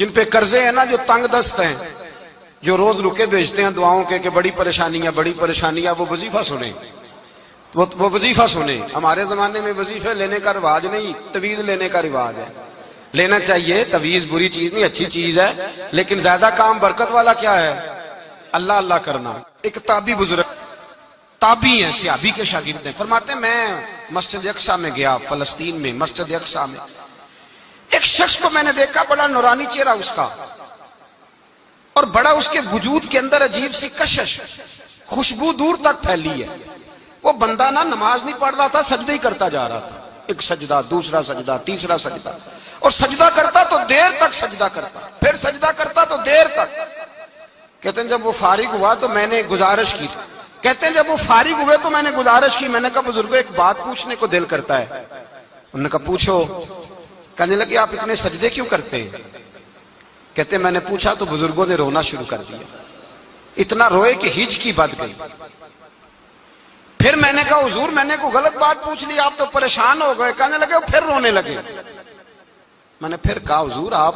جن پہ قرضے ہیں نا، جو تنگ دست ہیں، جو روز رکے بھیجتے ہیں دعاؤں کے کہ بڑی پریشانیاں، وہ وظیفہ سنیں، وہ وظیفہ سنیں۔ ہمارے زمانے میں وظیفے لینے کا رواج نہیں، تعویذ لینے کا رواج ہے۔ لینا چاہیے، تعویذ بری چیز نہیں، اچھی چیز ہے، لیکن زیادہ کام برکت والا کیا ہے؟ اللہ اللہ کرنا۔ ایک تابعی بزرگ، تابعی ہیں، صحابی کے شاگرد ہیں، فرماتے ہیں میں مسجد اقصیٰ میں گیا، فلسطین میں مسجد اقصیٰ میں ایک شخص کو میں نے دیکھا، بڑا نورانی چہرہ اس کا، اور بڑا اس کے وجود کے اندر عجیب سی کشش، خوشبو دور تک پھیلی ہے۔ وہ بندہ نا نماز نہیں پڑھ رہا تھا، سجدہ ہی کرتا جا رہا تھا، ایک سجدہ، دوسرا سجدہ، تیسرا سجدہ، اور سجدہ کرتا تو دیر تک سجدہ کرتا، پھر سجدہ کرتا تو دیر تک۔ کہتے ہیں جب وہ فارغ ہوا تو میں نے گزارش کی، کہتے ہیں جب وہ فارغ ہوئے تو میں نے گزارش کی، میں نے کہا بزرگوں ایک بات پوچھنے کو دل کرتا ہے۔ انہوں نے کہا پوچھو۔ کہنے لگے آپ اتنے سجدے کیوں کرتے ہیں؟ کہتے ہیں میں نے پوچھا تو بزرگوں نے رونا شروع کر دیا، اتنا روئے کہ ہچکی بد گئی۔ پھر میں نے کہا حضور میں نے کوئی غلط بات پوچھ لی، آپ تو پریشان ہو گئے۔ کہنے لگے پھر رونے لگے۔ میں نے پھر کہا حضور آپ،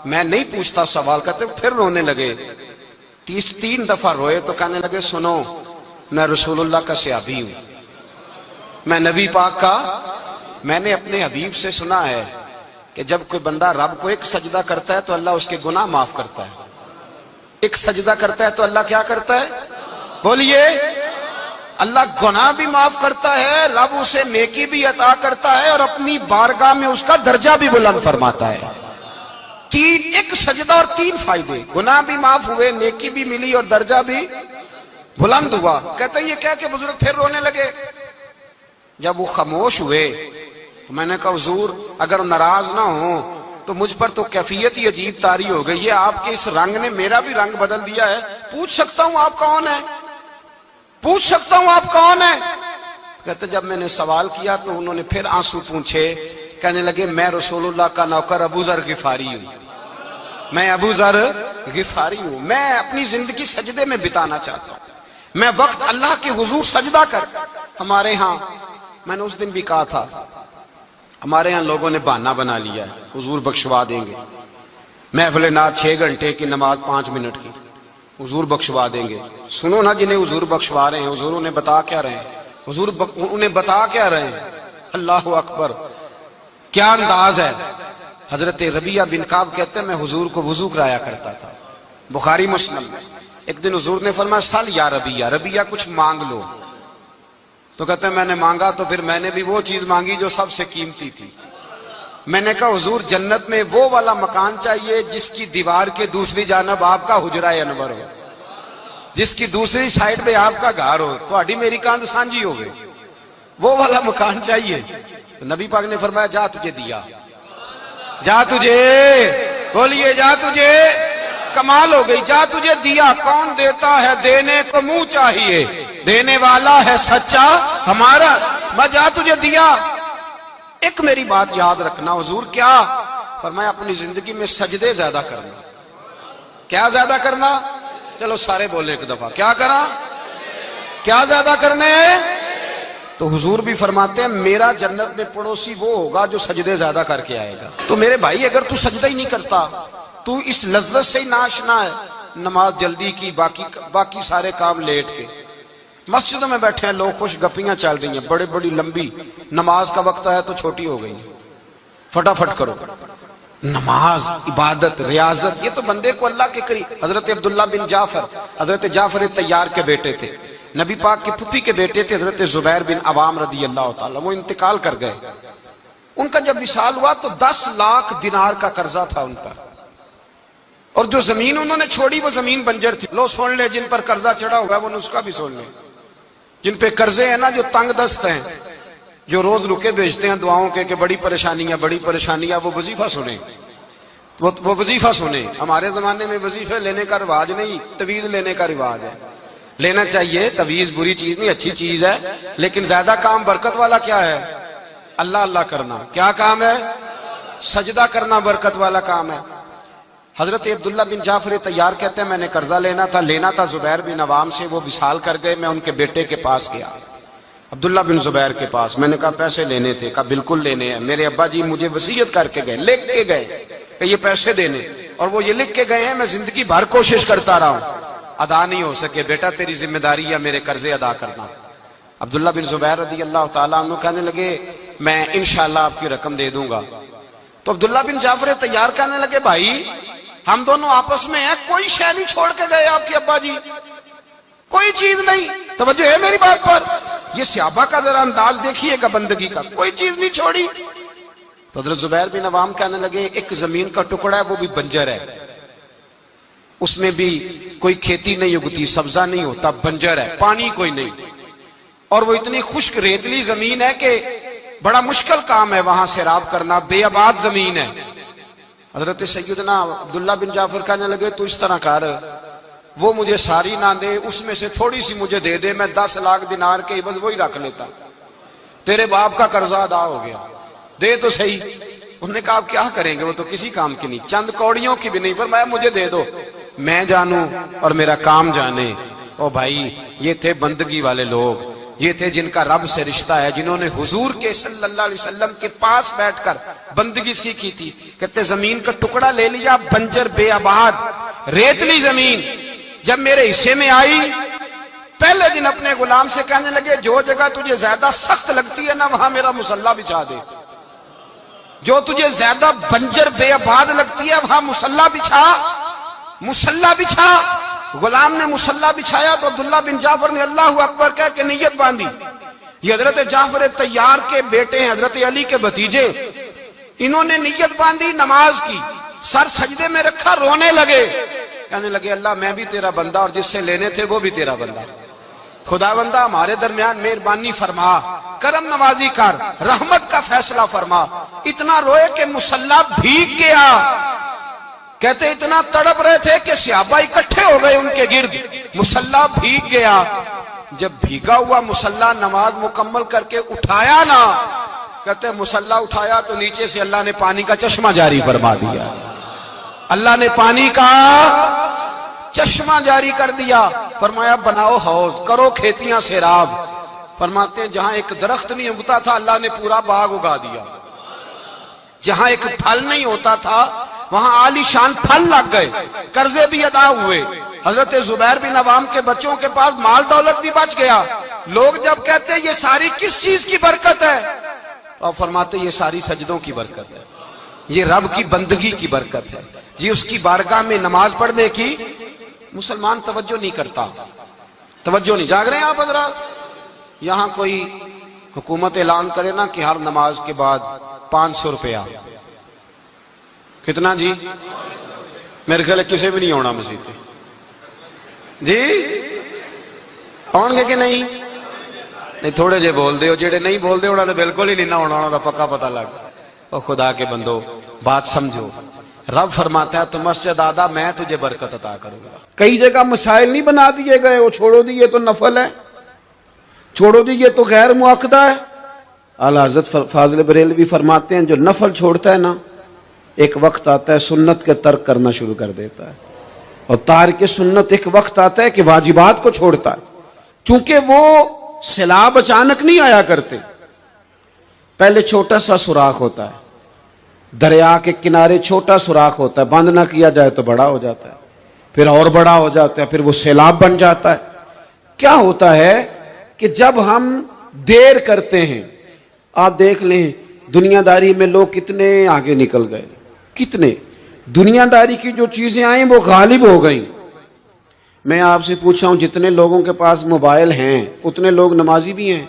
میں نہیں پوچھتا سوال، کرتے پھر رونے لگے، 3 دفعہ روئے تو کہنے لگے سنو میں رسول اللہ کا صحابی ہوں، میں نبی پاک کا، میں نے اپنے حبیب سے سنا ہے کہ جب کوئی بندہ رب کو ایک سجدہ کرتا ہے تو اللہ اس کے گناہ معاف کرتا ہے، ایک سجدہ کرتا ہے تو اللہ کیا کرتا ہے؟ بولیے، اللہ گناہ بھی معاف کرتا ہے، رب اسے نیکی بھی عطا کرتا ہے، اور اپنی بارگاہ میں اس کا درجہ بھی بلند فرماتا ہے۔ ایک سجدہ اور 3 فائدے، گناہ بھی معاف ہوئے، نیکی بھی ملی، اور درجہ بھی بلند ہوا۔ کہتے ہیں یہ کہہ کے بزرگ پھر رونے لگے۔ جب وہ خاموش ہوئے تو میں نے کہا حضور اگر ناراض نہ ہوں تو مجھ پر تو کیفیت ہی عجیب طاری ہو گئی ہے، آپ کے اس رنگ نے میرا بھی رنگ بدل دیا ہے، پوچھ سکتا ہوں آپ کون ہیں؟ پوچھ سکتا ہوں آپ کون ہیں؟ کہتے جب میں نے سوال کیا تو انہوں نے پھر آنسو پونچھے، کہنے لگے میں رسول اللہ کا نوکر ابو ذر غفاری ہوں، میں ابو ذر غفاری ہوں، میں اپنی زندگی سجدے میں بتانا چاہتا ہوں، میں وقت اللہ کے حضور سجدہ کر۔ ہمارے ہاں میں نے اس دن بھی کہا تھا، ہمارے ہاں لوگوں نے بہانہ بنا لیا ہے حضور بخشوا دیں گے، محفل نعت 6 گھنٹے کی، نماز 5 منٹ کی، حضور بخشوا دیں گے۔ سنو نا جنہیں حضور بخشوا رہے ہیں، حضور انہیں بتا کیا رہے ہیں؟ حضور انہیں بتا کیا رہے ہیں؟ اللہ اکبر، کیا انداز ہے۔ حضرت ربیعہ بن کعب کہتے ہیں میں حضور کو وضو کرایا کرتا تھا، بخاری مسلم میں۔ ایک دن حضور نے فرمایا سل یا ربیعہ، ربیعہ کچھ مانگ لو، تو کہتے ہیں میں نے مانگا تو پھر میں نے بھی وہ چیز مانگی جو سب سے قیمتی تھی۔ میں نے کہا حضور جنت میں وہ والا مکان چاہیے جس کی دیوار کے دوسری جانب آپ کا حجرہ انور ہو، جس کی دوسری سائیڈ پہ آپ کا گھر ہو، تو اڈی میری کاند سانجی ہو گئی، وہ والا مکان چاہیے۔ تو نبی پاک نے فرمایا جا تجھے دیا، جا تجھے، بولیے جا تجھے، کمال ہو گئی، جا تجھے دیا۔ کون دیتا ہے؟ دینے کو منہ چاہیے، دینے والا ہے سچا ہمارا، میں جا تجھے دیا۔ ایک میری بات یاد رکھنا، حضور کیا فرمایا؟ اپنی زندگی میں سجدے زیادہ کرنا۔ کیا زیادہ کرنا؟ چلو سارے بولے ایک دفعہ، کیا کرا؟ کیا زیادہ کرنے ہیں؟ تو حضور بھی فرماتے ہیں میرا جنت میں پڑوسی وہ ہوگا جو سجدے زیادہ کر کے آئے گا۔ تو میرے بھائی اگر تو سجدہ ہی نہیں کرتا، تو اس لذت سے ہی ناشنا ہے، نماز جلدی کی، باقی سارے کام لیٹ کے، مسجدوں میں بیٹھے ہیں لوگ، خوش گپیاں چل رہی ہیں، بڑے بڑی لمبی، نماز کا وقت ہے تو چھوٹی ہو گئی، فٹافٹ کرو۔ نماز، عبادت، ریاضت، یہ تو بندے کو اللہ کے قریب۔ حضرت عبداللہ بن جعفر، حضرت جعفر طیار کے بیٹے تھے، نبی پاک کی پھپھی کے بیٹے تھے، حضرت زبیر بن عوام رضی اللہ تعالیٰ، وہ انتقال کر گئے۔ ان کا جب وصال ہوا تو 10 لاکھ دینار کا قرضہ تھا ان پر، اور جو زمین انہوں نے چھوڑی وہ زمین بنجر تھی۔ لو سن لے، جن پر قرضہ چڑھا ہوا ہے وہ نسخہ بھی سن لے، جن پہ قرضے ہیں نا، جو تنگ دست ہیں، جو روز رکے بھیجتے ہیں دعاؤں کے کہ بڑی پریشانیاں، وہ وظیفہ سنیں، وہ وظیفہ سنیں۔ ہمارے زمانے میں وظیفے لینے کا رواج نہیں، تعویذ لینے کا رواج ہے۔ لینا چاہیے، تعویذ بری چیز نہیں، اچھی چیز ہے، لیکن زیادہ کام برکت والا کیا ہے؟ اللہ اللہ کرنا۔ کیا کام ہے؟ سجدہ کرنا برکت والا کام ہے۔ حضرت عبداللہ بن جعفر طیار کہتے ہیں میں نے قرضہ لینا تھا زبیر بن عوام سے، وہ وصال کر گئے، میں ان کے بیٹے کے پاس گیا، عبداللہ بن زبیر کے پاس۔ میں نے کہا پیسے لینے تھے، کہا بالکل لینے ہیں، میرے ابا جی مجھے وصیت کر کے گئے، لکھ کے گئے کہ یہ پیسے دینے، اور وہ یہ لکھ کے گئے ہیں میں زندگی بھر کوشش کرتا رہا ہوں, ادا نہیں ہو سکے. بیٹا تیری ذمہ داری ہے میرے قرضے ادا کرنا. عبداللہ بن زبیر رضی اللہ تعالیٰ عنہ کہنے لگے میں انشاءاللہ آپ کی رقم دے دوں گا. تو عبداللہ بن جعفر طیار کہنے لگے بھائی ہم دونوں آپس میں ہیں, کوئی شے نہیں چھوڑ کے گئے آپ کے ابا جی, کوئی چیز نہیں. توجہ ہے میری بات پر؟ یہ صحابہ کا ذرا انداز دیکھیے گا بندگی کا, کوئی چیز نہیں چھوڑی. تو حضرت زبیر بن عوام کہنے لگے ایک زمین کا ٹکڑا ہے وہ بھی بنجر ہے, اس میں بھی کوئی کھیتی نہیں اگتی, سبزہ نہیں ہوتا, بنجر ہے, پانی کوئی نہیں, اور وہ اتنی خشک ریتلی زمین ہے کہ بڑا مشکل کام ہے وہاں سیراب کرنا, بے آباد زمین ہے. حضرت سیدنا عبداللہ بن جعفر کہنے لگے تو اس طرح کر, وہ مجھے ساری نہ دے, اس میں سے تھوڑی سی مجھے دے دے, میں 10 لاکھ دینار کے عوض وہی رکھ لیتا, تیرے باپ کا قرضہ ادا ہو گیا, دے تو صحیح. انہوں نے کہا آپ کیا کریں گے, وہ تو کسی کام کی نہیں, چند کوڑیوں کی بھی نہیں, فرمایا مجھے دے دو, میں جانوں اور میرا کام جانے. او بھائی یہ تھے بندگی والے لوگ, یہ تھے جن کا رب سے رشتہ ہے, جنہوں نے حضور کے صلی اللہ علیہ وسلم کے پاس بیٹھ کر بندگی سیکھی تھی. کہتے زمین کا ٹکڑا لے لیا, بنجر بے آباد ریتلی زمین, جب میرے حصے میں آئی پہلے دن اپنے غلام سے کہنے لگے جو جگہ تجھے زیادہ سخت لگتی ہے نا وہاں میرا مصلی بچھا دے, جو تجھے زیادہ بنجر بے آباد لگتی ہے وہاں مصلی بچھا, مصلی بچھا. غلام نے مصلی بچھایا تو عبداللہ بن جعفر نے اللہ اکبر کہہ کے نیت باندھی. یہ حضرت جعفر طیار کے بیٹے ہیں, حضرت علی کے بھتیجے, انہوں نے نیت باندھی نماز کی, سر سجدے میں رکھا, رونے لگے, کہنے لگے اللہ میں بھی تیرا بندہ اور جس سے لینے تھے وہ بھی تیرا بندہ, خدا بندہ ہمارے درمیان مہربانی فرما, کرم نوازی کر, رحمت کا فیصلہ فرما. اتنا روئے کہ مصلی بھیگ گیا. کہتے اتنا تڑپ رہے تھے کہ صحابہ اکٹھے ہو گئے ان کے گرد, مصلی بھیگ گیا. جب بھیگا ہوا مصلی نماز مکمل کر کے اٹھایا نا, کہتے مصلی اٹھایا تو نیچے سے اللہ نے پانی کا چشمہ جاری فرما دیا, اللہ نے پانی کا چشمہ جاری کر دیا. فرمایا بناؤ حوض, کرو کھیتیاں سیراب. فرماتے ہیں جہاں ایک درخت نہیں اگتا تھا اللہ نے پورا باغ اگا دیا, جہاں ایک پھل نہیں ہوتا تھا وہاں عالی شان پھل لگ گئے, قرضے بھی ادا ہوئے. حضرت زبیر بن عوام کے بچوں کے پاس مال دولت بھی بچ گیا. لوگ جب کہتے ہیں یہ ساری کس چیز کی برکت ہے, اور فرماتے یہ ساری سجدوں کی برکت ہے, یہ رب کی بندگی کی برکت ہے. جی اس کی بارگاہ میں نماز پڑھنے کی مسلمان توجہ نہیں کرتا, توجہ نہیں. جاگ رہے ہیں آپ حضرات؟ یہاں کوئی حکومت اعلان کرے نا کہ ہر نماز کے بعد 500 روپیہ, کتنا جی؟ میرے خیال کسی بھی نہیں ہونا مسجد جی, آن گے کہ نہیں؟ نہیں تھوڑے جے بول دے ہو, جیڑے نہیں بول دے ہونا تو بالکل ہی نہیں نہ ہونا, ہونا پکا پتہ لگ. اور خدا کے بندو بات سمجھو, رب فرماتا ہے تو مسجد آدھا میں تجھے برکت عطا کروں گا. کئی جگہ مسائل نہیں بنا دیے گئے, وہ چھوڑو دیے تو نفل ہے, چھوڑو دیے تو غیر مؤکدہ ہے. اعلیٰ حضرت فاضل بریلوی فرماتے ہیں جو نفل چھوڑتا ہے نا ایک وقت آتا ہے سنت کے ترک کرنا شروع کر دیتا ہے, اور تارک سنت ایک وقت آتا ہے کہ واجبات کو چھوڑتا ہے. چونکہ وہ سیلاب اچانک نہیں آیا کرتے, پہلے چھوٹا سا سوراخ ہوتا ہے, دریا کے کنارے چھوٹا سوراخ ہوتا ہے, بند نہ کیا جائے تو بڑا ہو جاتا ہے, پھر اور بڑا ہو جاتا ہے, پھر وہ سیلاب بن جاتا ہے. کیا ہوتا ہے کہ جب ہم دیر کرتے ہیں, آپ دیکھ لیں دنیا داری میں لوگ کتنے آگے نکل گئے, کتنے دنیا داری کی جو چیزیں آئیں وہ غالب ہو گئیں. میں آپ سے پوچھا ہوں جتنے لوگوں کے پاس موبائل ہیں اتنے لوگ نمازی بھی ہیں.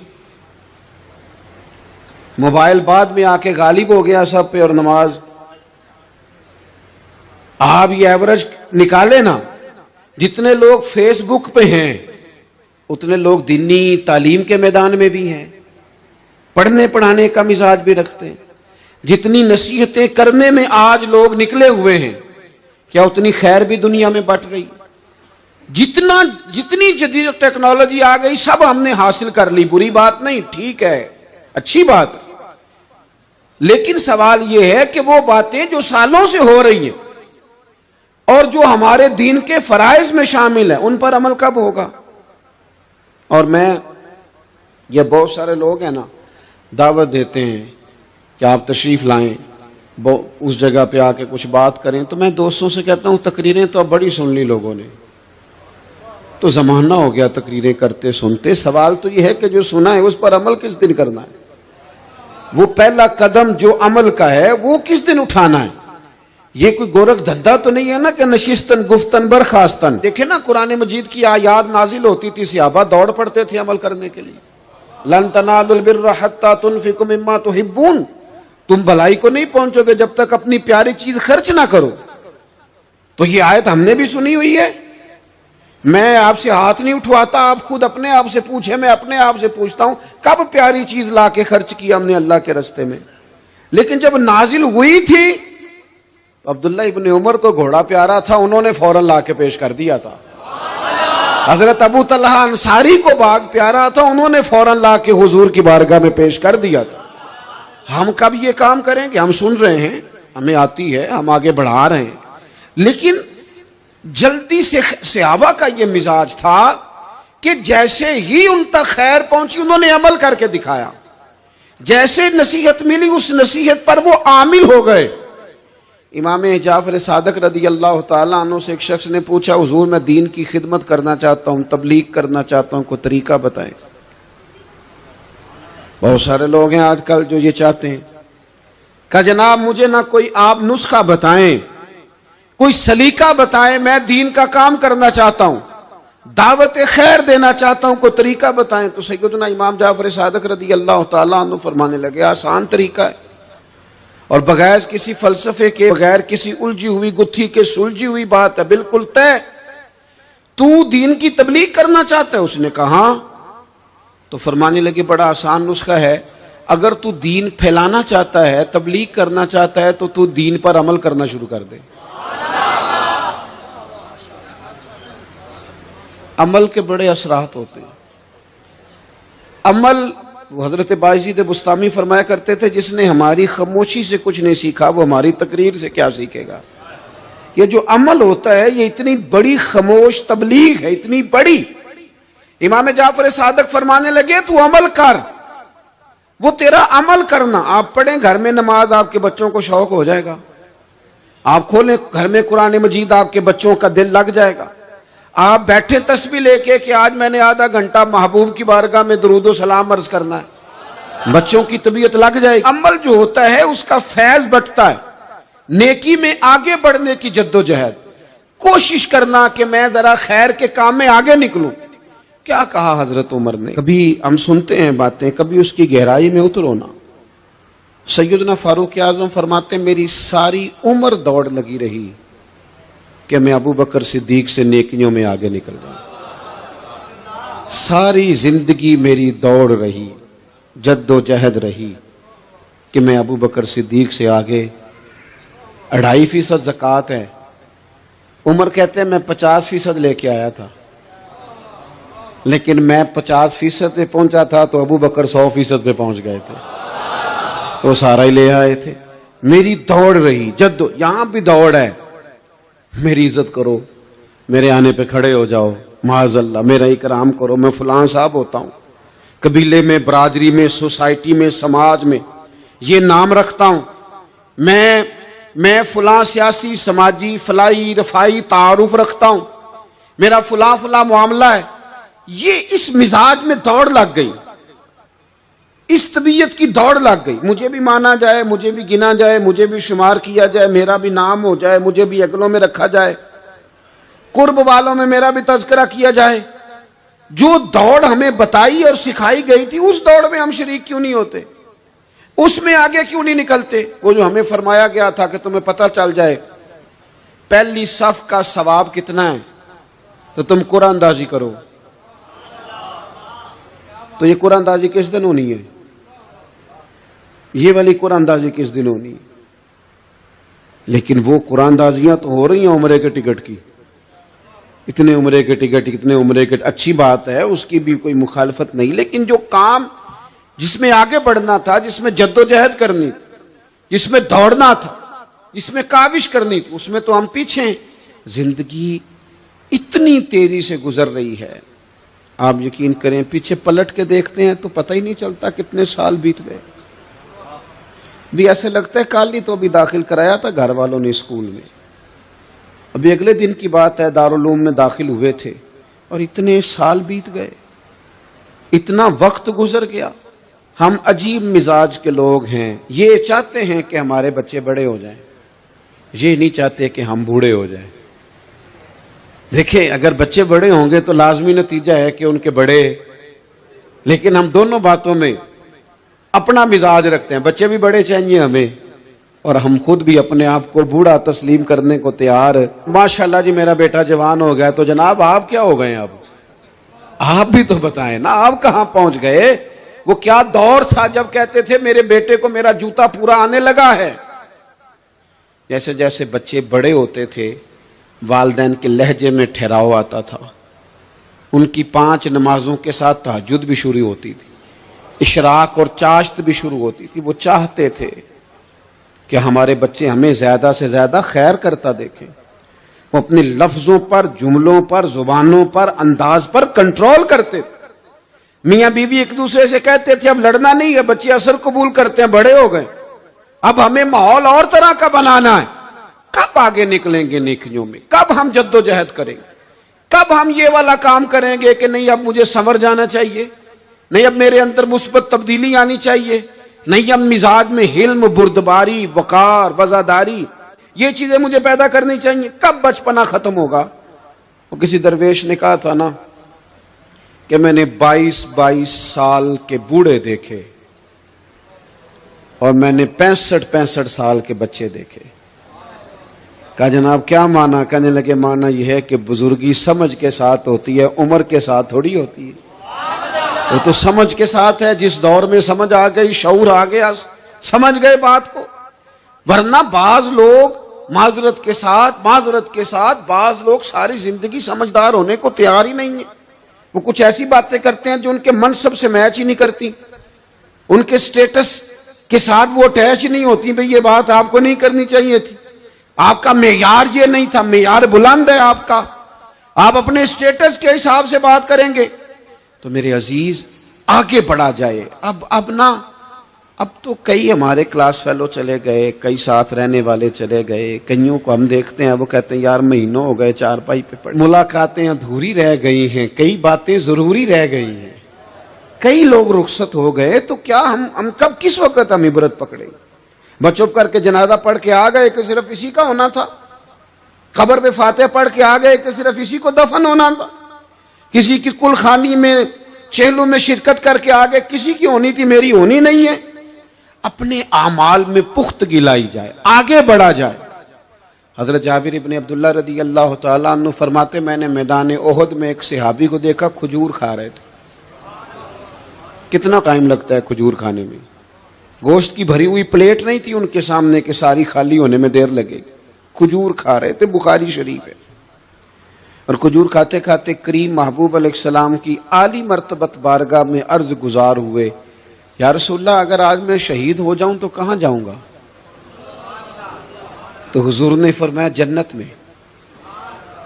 موبائل بعد میں آ کے غالب ہو گیا سب پہ, اور نماز آپ یہ ایوریج نکالے نا, جتنے لوگ فیس بک پہ ہیں اتنے لوگ دینی تعلیم کے میدان میں بھی ہیں, پڑھنے پڑھانے کا مزاج بھی رکھتے ہیں. جتنی نصیحتیں کرنے میں آج لوگ نکلے ہوئے ہیں, کیا اتنی خیر بھی دنیا میں بٹ رہی؟ جتنی جدید ٹیکنالوجی آ گئی سب ہم نے حاصل کر لی, بری بات نہیں, ٹھیک ہے, اچھی بات. لیکن سوال یہ ہے کہ وہ باتیں جو سالوں سے ہو رہی ہیں اور جو ہمارے دین کے فرائض میں شامل ہیں ان پر عمل کب ہوگا؟ اور یہ بہت سارے لوگ ہیں نا دعوت دیتے ہیں کہ آپ تشریف لائیں, وہ اس جگہ پہ آ کے کچھ بات کریں تو میں دوستوں سے کہتا ہوں تقریریں تو اب بڑی سن لی لوگوں نے، تو زمانہ ہو گیا تقریریں کرتے سنتے. سوال تو یہ ہے کہ جو سنا ہے اس پر عمل کس دن کرنا ہے؟ وہ پہلا قدم جو عمل کا ہے وہ کس دن اٹھانا ہے؟ یہ کوئی گورکھ دھندا تو نہیں ہے نا کہ نشستن گفتن برخاستن. دیکھیں نا قرآن مجید کی آیات نازل ہوتی تھی، صحابہ دوڑ پڑتے تھے عمل کرنے کے لیے. لن تنالوا البر حتى تنفقوا مما تحبون، تم بھلائی کو نہیں پہنچو گے جب تک اپنی پیاری چیز خرچ نہ کرو. تو یہ آیت ہم نے بھی سنی ہوئی ہے. میں آپ سے ہاتھ نہیں اٹھواتا، آپ خود اپنے آپ سے پوچھیں، میں اپنے آپ سے پوچھتا ہوں کب پیاری چیز لا کے خرچ کیا ہم نے اللہ کے راستے میں؟ لیکن جب نازل ہوئی تھی تو عبداللہ ابن عمر کو گھوڑا پیارا تھا، انہوں نے فوراً لا کے پیش کر دیا تھا. حضرت ابو طلحہ انصاری کو باغ پیارا تھا، انہوں نے فوراً لا کے حضور کی بارگاہ میں پیش کر دیا تھا. ہم کب یہ کام کریں گے؟ ہم سن رہے ہیں، ہمیں آتی ہے، ہم آگے بڑھا رہے ہیں، لیکن جلدی سے صحابہ کا یہ مزاج تھا کہ جیسے ہی ان تک خیر پہنچی انہوں نے عمل کر کے دکھایا. جیسے نصیحت ملی اس نصیحت پر وہ عامل ہو گئے. امام جعفر صادق رضی اللہ تعالیٰ عنہ سے ایک شخص نے پوچھا حضور میں دین کی خدمت کرنا چاہتا ہوں، تبلیغ کرنا چاہتا ہوں، کوئی طریقہ بتائیں. بہت سارے لوگ ہیں آج کل جو یہ چاہتے ہیں کہ جناب مجھے نہ کوئی آپ نسخہ بتائیں، کوئی سلیقہ بتائیں، میں دین کا کام کرنا چاہتا ہوں، دعوت خیر دینا چاہتا ہوں، کوئی طریقہ بتائیں. تو سیدنا امام جعفر صادق رضی اللہ تعالیٰ عنہ فرمانے لگے آسان طریقہ ہے، اور بغیر کسی فلسفے کے، بغیر کسی الجھی ہوئی گتھی کے سلجھی ہوئی بات ہے، بالکل طے. تو دین کی تبلیغ کرنا چاہتا ہے؟ اس نے کہا. تو فرمانے لگے بڑا آسان نسخہ ہے، اگر تو دین پھیلانا چاہتا ہے، تبلیغ کرنا چاہتا ہے، تو دین پر عمل کرنا شروع کر دے. عمل کے بڑے اثرات ہوتے ہیں. عمل، حضرت باجید بستامی فرمایا کرتے تھے جس نے ہماری خاموشی سے کچھ نہیں سیکھا وہ ہماری تقریر سے کیا سیکھے گا. یہ جو عمل ہوتا ہے یہ اتنی بڑی خاموش تبلیغ ہے، اتنی بڑی. امام جعفر صادق فرمانے لگے تو عمل کر، وہ تیرا عمل کرنا. آپ پڑھیں گھر میں نماز، آپ کے بچوں کو شوق ہو جائے گا. آپ کھولیں گھر میں قرآن مجید، آپ کے بچوں کا دل لگ جائے گا. آپ بیٹھے تسبیح لے کے کہ آج میں نے آدھا گھنٹہ محبوب کی بارگاہ میں درود و سلام عرض کرنا ہے، بچوں کی طبیعت لگ جائے گی. عمل جو ہوتا ہے اس کا فیض بٹتا ہے. نیکی میں آگے بڑھنے کی جد و جہد، کوشش کرنا کہ میں ذرا خیر کے کام میں آگے نکلوں. کیا کہا حضرت عمر نے؟ کبھی ہم سنتے ہیں باتیں، کبھی اس کی گہرائی میں اترو نا. سیدنا فاروق اعظم فرماتے ہیں میری ساری عمر دوڑ لگی رہی کہ میں ابو بکر صدیق سے نیکیوں میں آگے نکل جاؤں. ساری زندگی میری دوڑ رہی، جد و جہد رہی کہ میں ابو بکر صدیق سے آگے. 2.5% زکوٰۃ ہے. عمر کہتے ہیں میں 50% لے کے آیا تھا، لیکن میں 50% پہ پہنچا تھا تو ابو بکر 100% پہ پہنچ گئے تھے، وہ سارا ہی لے آئے تھے. میری دوڑ رہی، یہاں بھی دوڑ ہے. میری عزت کرو، میرے آنے پہ کھڑے ہو جاؤ، معاذ اللہ میرا اکرام کرو، میں فلاں صاحب ہوتا ہوں، قبیلے میں، برادری میں، سوسائٹی میں، سماج میں یہ نام رکھتا ہوں، میں فلاں سیاسی، سماجی، فلاحی، رفائی تعارف رکھتا ہوں، میرا فلاں معاملہ ہے. یہ اس مزاج میں دوڑ لگ گئی، اس طبیعت کی دوڑ لگ گئی. مجھے بھی مانا جائے، مجھے بھی گنا جائے، مجھے بھی شمار کیا جائے، میرا بھی نام ہو جائے، مجھے بھی اگلوں میں رکھا جائے، قرب والوں میں میرا بھی تذکرہ کیا جائے. جو دوڑ ہمیں بتائی اور سکھائی گئی تھی اس دوڑ میں ہم شریک کیوں نہیں ہوتے؟ اس میں آگے کیوں نہیں نکلتے؟ وہ جو ہمیں فرمایا گیا تھا کہ تمہیں پتہ چل جائے پہلی صف کا ثواب کتنا ہے تو تم قرآن اندازی کرو. تو یہ قرآن اندازی کس دن ہونی ہے؟ یہ والی قرآن اندازی کس دن ہونی ہے؟ لیکن وہ قرآن اندازیاں تو ہو رہی ہیں عمرے کے ٹکٹ کی. اتنے عمرے کے ٹکٹ، اتنے عمرے کے، اچھی بات ہے، اس کی بھی کوئی مخالفت نہیں. لیکن جو کام جس میں آگے بڑھنا تھا، جس میں جد و جہد کرنی تھی، جس میں دوڑنا تھا، جس میں کاوش کرنی تھی، اس میں تو ہم پیچھے ہیں. زندگی اتنی تیزی سے گزر رہی ہے، آپ یقین کریں پیچھے پلٹ کے دیکھتے ہیں تو پتہ ہی نہیں چلتا کتنے سال بیت گئے. بھی ایسے لگتا ہے کل ہی تو ابھی داخل کرایا تھا گھر والوں نے اسکول میں، ابھی اگلے دن کی بات ہے دارالعلوم میں داخل ہوئے تھے اور اتنے سال بیت گئے، اتنا وقت گزر گیا۔ ہم عجیب مزاج کے لوگ ہیں، یہ چاہتے ہیں کہ ہمارے بچے بڑے ہو جائیں، یہ نہیں چاہتے کہ ہم بوڑھے ہو جائیں۔ دیکھیں اگر بچے بڑے ہوں گے تو لازمی نتیجہ ہے کہ ان کے بڑے، لیکن ہم دونوں باتوں میں اپنا مزاج رکھتے ہیں، بچے بھی بڑے چاہیے ہمیں اور ہم خود بھی اپنے آپ کو بوڑھا تسلیم کرنے کو تیار۔ ماشاءاللہ جی میرا بیٹا جوان ہو گیا، تو جناب آپ کیا ہو گئے؟ اب آپ بھی تو بتائیں نا، آپ کہاں پہنچ گئے؟ وہ کیا دور تھا جب کہتے تھے میرے بیٹے کو میرا جوتا پورا آنے لگا ہے۔ جیسے جیسے بچے بڑے ہوتے تھے والدین کے لہجے میں ٹھہراؤ آتا تھا، ان کی 5 نمازوں کے ساتھ تہجد بھی شروع ہوتی تھی، اشراق اور چاشت بھی شروع ہوتی تھی۔ وہ چاہتے تھے کہ ہمارے بچے ہمیں زیادہ سے زیادہ خیر کرتا دیکھیں، وہ اپنے لفظوں پر، جملوں پر، زبانوں پر، انداز پر کنٹرول کرتے تھے۔ میاں بیوی ایک دوسرے سے کہتے تھے اب لڑنا نہیں ہے، بچے اثر قبول کرتے ہیں، بڑے ہو گئے، اب ہمیں ماحول اور طرح کا بنانا ہے۔ کب آگے نکلیں گے نیکیوں میں؟ کب ہم جد و جہد کریں گے؟ کب ہم یہ والا کام کریں گے کہ نہیں اب مجھے سنور جانا چاہیے، نہیں اب میرے اندر مثبت تبدیلی آنی چاہیے، نہیں اب مزاج میں حلم، بردباری، وقار، وزاداری، یہ چیزیں مجھے پیدا کرنی چاہیے؟ کب بچپنا ختم ہوگا؟ وہ کسی درویش نے کہا تھا نا کہ میں نے 22 سال کے بوڑھے دیکھے اور میں نے 65 سال کے بچے دیکھے۔ کہا جناب کیا معنی؟ کہنے لگے معنی یہ ہے کہ بزرگی سمجھ کے ساتھ ہوتی ہے، عمر کے ساتھ تھوڑی ہوتی ہے۔ وہ تو سمجھ کے ساتھ ہے، جس دور میں سمجھ آ گئی، شعور آ گیا، سمجھ گئے بات کو۔ ورنہ بعض لوگ معذرت کے ساتھ بعض لوگ ساری زندگی سمجھدار ہونے کو تیار ہی نہیں ہیں۔ وہ کچھ ایسی باتیں کرتے ہیں جو ان کے منصب سے میچ ہی نہیں کرتی، ان کے سٹیٹس کے ساتھ وہ اٹیچ نہیں ہوتی۔ بھئی یہ بات آپ کو نہیں کرنی چاہیے تھی، آپ کا معیار یہ نہیں تھا، معیار بلند ہے آپ کا، آپ اپنے سٹیٹس کے حساب سے بات کریں گے۔ تو میرے عزیز آگے بڑھا جائے۔ اب تو کئی ہمارے کلاس فیلو چلے گئے، کئی ساتھ رہنے والے چلے گئے، کئیوں کو ہم دیکھتے ہیں وہ کہتے ہیں یار مہینوں ہو گئے چارپائی پہ پڑے، ملاقاتیں ادھوری رہ گئی ہیں، کئی باتیں ضروری رہ گئی ہیں، کئی لوگ رخصت ہو گئے، تو کیا ہم کب کس وقت ہم عبرت پکڑیں گے؟ بس چپ کر کے جنازہ پڑھ کے آ گئے کہ صرف اسی کا ہونا تھا، قبر پہ فاتحہ پڑھ کے آ گئے کہ صرف اسی کو دفن ہونا تھا، کسی کی کل خانی میں چہلوں میں شرکت کر کے آ گئے، کسی کی ہونی تھی میری ہونی نہیں ہے۔ اپنے اعمال میں پختگی لائی جائے، آگے بڑھا جائے۔ حضرت جابر ابن عبداللہ رضی اللہ تعالیٰ عنہ فرماتے میں نے میدان احد میں ایک صحابی کو دیکھا، کھجور کھا رہے تھے۔ کتنا ٹائم لگتا ہے کھجور کھانے میں؟ گوشت کی بھری ہوئی پلیٹ نہیں تھی ان کے سامنے کہ ساری خالی ہونے میں دیر لگے گی، کھجور کھا رہے تھے، بخاری شریف ہے۔ اور کھجور کھاتے کھاتے کریم محبوب علیہ السلام کی عالی مرتبت بارگاہ میں عرض گزار ہوئے، یا رسول اللہ اگر آج میں شہید ہو جاؤں تو کہاں جاؤں گا؟ تو حضور نے فرمایا جنت میں۔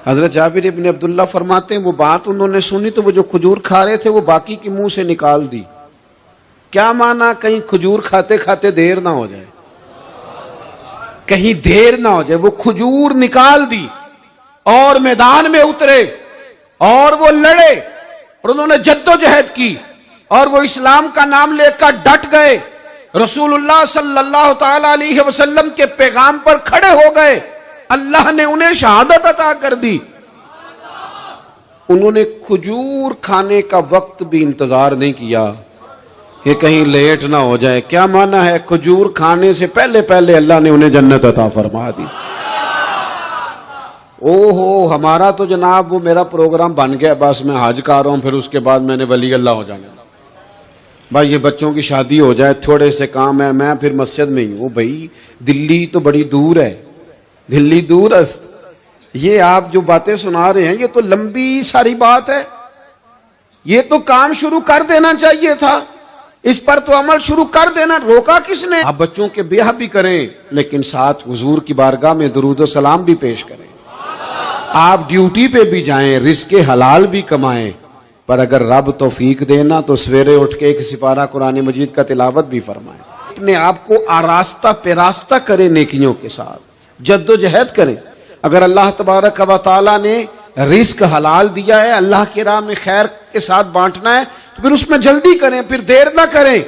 حضرت جابر ابن عبداللہ فرماتے ہیں وہ بات انہوں نے سنی تو وہ جو کھجور کھا رہے تھے وہ باقی کے منہ سے نکال دی۔ کیا معنی؟ کہیں کھجور کھاتے کھاتے دیر نہ ہو جائے، کہیں دیر نہ ہو جائے، وہ کھجور نکال دی اور میدان میں اترے اور وہ لڑے اور انہوں نے جد و جہد کی اور وہ اسلام کا نام لے کر ڈٹ گئے، رسول اللہ صلی اللہ تعالی علیہ وسلم کے پیغام پر کھڑے ہو گئے، اللہ نے انہیں شہادت عطا کر دی۔ انہوں نے کھجور کھانے کا وقت بھی انتظار نہیں کیا کہ کہیں لیٹ نہ ہو جائے۔ کیا معنی ہے؟ کھجور کھانے سے پہلے پہلے اللہ نے انہیں جنت عطا فرما دی۔ اوہو، ہمارا تو جناب وہ میرا پروگرام بن گیا، بس میں حج کر رہا ہوں، پھر اس کے بعد میں نے ولی اللہ ہو جانا۔ بھائی یہ بچوں کی شادی ہو جائے، تھوڑے سے کام ہے، میں پھر مسجد میں ہی ہوں۔ بھائی دلی تو بڑی دور ہے، دلی دور است۔ یہ آپ جو باتیں سنا رہے ہیں یہ تو لمبی ساری بات ہے، یہ تو کام شروع کر دینا چاہیے تھا، اس پر تو عمل شروع کر دینا، روکا کس نے؟ آپ بچوں کے بیاہ بھی کریں لیکن ساتھ حضور کی بارگاہ میں درود و سلام بھی پیش کریں، آپ ڈیوٹی پہ بھی جائیں، رزق حلال بھی کمائیں، پر اگر رب توفیق دینا تو سویرے اٹھ کے ایک سپارہ قرآن مجید کا تلاوت بھی فرمائیں۔ اپنے آپ کو آراستہ پیراستہ کریں نیکیوں کے ساتھ، جد و جہد کریں۔ اگر اللہ تبارک و تعالیٰ نے رزق حلال دیا ہے، اللہ کی راہ میں خیر کے ساتھ بانٹنا ہے، تو پھر اس میں جلدی کریں، پھر دیر نہ کریں۔